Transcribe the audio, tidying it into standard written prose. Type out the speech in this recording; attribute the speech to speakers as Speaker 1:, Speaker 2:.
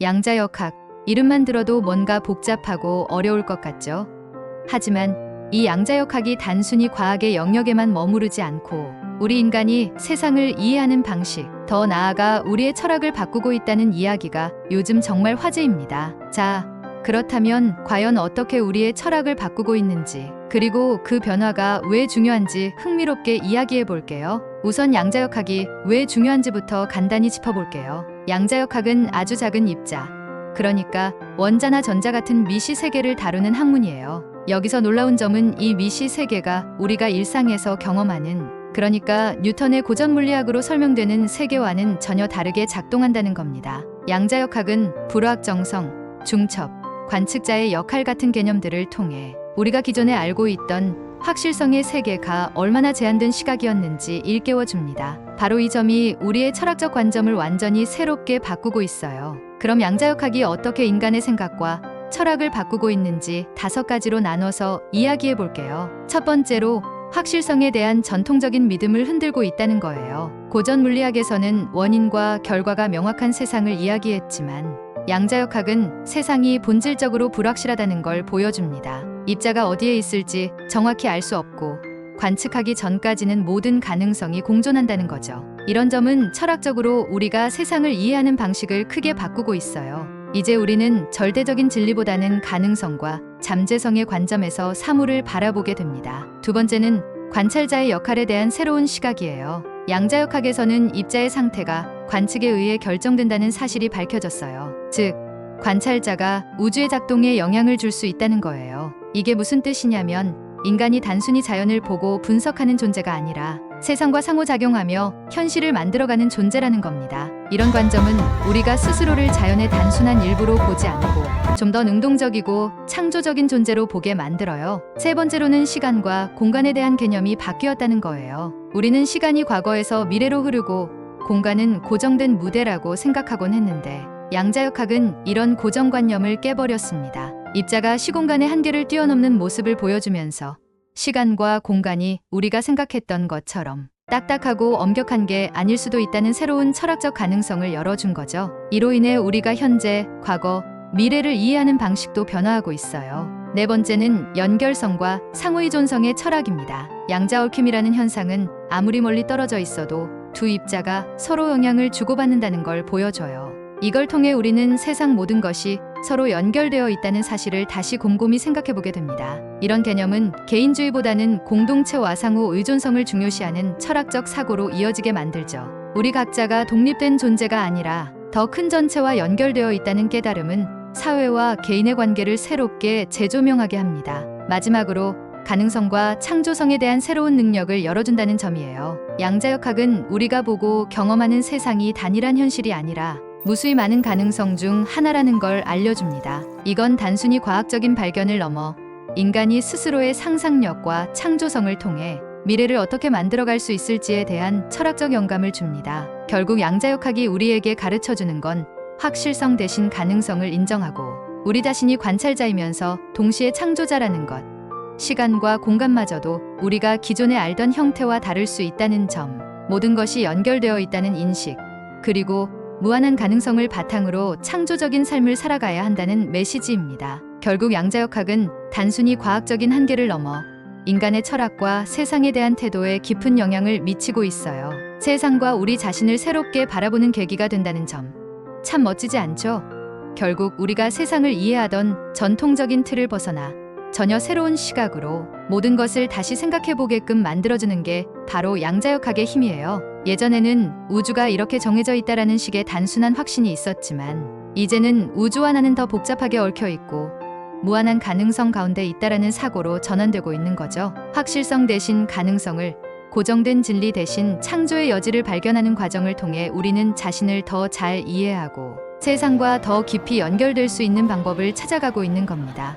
Speaker 1: 양자역학, 이름만 들어도 뭔가 복잡하고 어려울 것 같죠? 하지만 이 양자역학이 단순히 과학의 영역에만 머무르지 않고 우리 인간이 세상을 이해하는 방식, 더 나아가 우리의 철학을 바꾸고 있다는 이야기가 요즘 정말 화제입니다. 자, 그렇다면 과연 어떻게 우리의 철학을 바꾸고 있는지, 그리고 그 변화가 왜 중요한지 흥미롭게 이야기해 볼게요. 우선 양자역학이 왜 중요한지부터 간단히 짚어볼게요. 양자역학은 아주 작은 입자, 그러니까 원자나 전자 같은 미시 세계를 다루는 학문이에요. 여기서 놀라운 점은 이 미시 세계가 우리가 일상에서 경험하는, 그러니까 뉴턴의 고전 물리학으로 설명되는 세계와는 전혀 다르게 작동한다는 겁니다. 양자역학은 불화학 정성, 중첩, 관측자의 역할 같은 개념들을 통해 우리가 기존에 알고 있던 확실성의 세계가 얼마나 제한된 시각이었는지 일깨워줍니다. 바로 이 점이 우리의 철학적 관점을 완전히 새롭게 바꾸고 있어요. 그럼 양자역학이 어떻게 인간의 생각과 철학을 바꾸고 있는지 5가지로 나눠서 이야기해 볼게요. 첫 번째로, 확실성에 대한 전통적인 믿음을 흔들고 있다는 거예요. 고전 물리학에서는 원인과 결과가 명확한 세상을 이야기했지만 양자역학은 세상이 본질적으로 불확실하다는 걸 보여줍니다. 입자가 어디에 있을지 정확히 알 수 없고 관측하기 전까지는 모든 가능성이 공존한다는 거죠. 이런 점은 철학적으로 우리가 세상을 이해하는 방식을 크게 바꾸고 있어요. 이제 우리는 절대적인 진리보다는 가능성과 잠재성의 관점에서 사물을 바라보게 됩니다. 두 번째는 관찰자의 역할에 대한 새로운 시각이에요. 양자역학에서는 입자의 상태가 관측에 의해 결정된다는 사실이 밝혀졌어요. 즉, 관찰자가 우주의 작동에 영향을 줄 수 있다는 거예요. 이게 무슨 뜻이냐면 인간이 단순히 자연을 보고 분석하는 존재가 아니라 세상과 상호작용하며 현실을 만들어가는 존재라는 겁니다. 이런 관점은 우리가 스스로를 자연의 단순한 일부로 보지 않고 좀 더 능동적이고 창조적인 존재로 보게 만들어요. 세 번째로는 시간과 공간에 대한 개념이 바뀌었다는 거예요. 우리는 시간이 과거에서 미래로 흐르고 공간은 고정된 무대라고 생각하곤 했는데 양자역학은 이런 고정관념을 깨버렸습니다. 입자가 시공간의 한계를 뛰어넘는 모습을 보여주면서 시간과 공간이 우리가 생각했던 것처럼 딱딱하고 엄격한 게 아닐 수도 있다는 새로운 철학적 가능성을 열어준 거죠. 이로 인해 우리가 현재, 과거, 미래를 이해하는 방식도 변화하고 있어요. 네 번째는 연결성과 상호의존성의 철학입니다. 양자얽힘이라는 현상은 아무리 멀리 떨어져 있어도 두 입자가 서로 영향을 주고받는다는 걸 보여줘요. 이걸 통해 우리는 세상 모든 것이 서로 연결되어 있다는 사실을 다시 곰곰이 생각해보게 됩니다. 이런 개념은 개인주의보다는 공동체와 상호 의존성을 중요시하는 철학적 사고로 이어지게 만들죠. 우리 각자가 독립된 존재가 아니라 더 큰 전체와 연결되어 있다는 깨달음은 사회와 개인의 관계를 새롭게 재조명하게 합니다. 마지막으로, 가능성과 창조성에 대한 새로운 능력을 열어준다는 점이에요. 양자역학은 우리가 보고 경험하는 세상이 단일한 현실이 아니라 무수히 많은 가능성 중 하나라는 걸 알려줍니다. 이건 단순히 과학적인 발견을 넘어 인간이 스스로의 상상력과 창조성을 통해 미래를 어떻게 만들어갈 수 있을지에 대한 철학적 영감을 줍니다. 결국 양자역학이 우리에게 가르쳐주는 건 확실성 대신 가능성을 인정하고 우리 자신이 관찰자이면서 동시에 창조자라는 것, 시간과 공간마저도 우리가 기존에 알던 형태와 다를 수 있다는 점, 모든 것이 연결되어 있다는 인식, 그리고 무한한 가능성을 바탕으로 창조적인 삶을 살아가야 한다는 메시지입니다. 결국 양자역학은 단순히 과학적인 한계를 넘어 인간의 철학과 세상에 대한 태도에 깊은 영향을 미치고 있어요. 세상과 우리 자신을 새롭게 바라보는 계기가 된다는 점, 참 멋지지 않죠? 결국 우리가 세상을 이해하던 전통적인 틀을 벗어나 전혀 새로운 시각으로 모든 것을 다시 생각해보게끔 만들어주는 게 바로 양자역학의 힘이에요. 예전에는 우주가 이렇게 정해져 있다라는 식의 단순한 확신이 있었지만 이제는 우주와 나는 더 복잡하게 얽혀있고 무한한 가능성 가운데 있다라는 사고로 전환되고 있는 거죠. 확실성 대신 가능성을, 고정된 진리 대신 창조의 여지를 발견하는 과정을 통해 우리는 자신을 더 잘 이해하고 세상과 더 깊이 연결될 수 있는 방법을 찾아가고 있는 겁니다.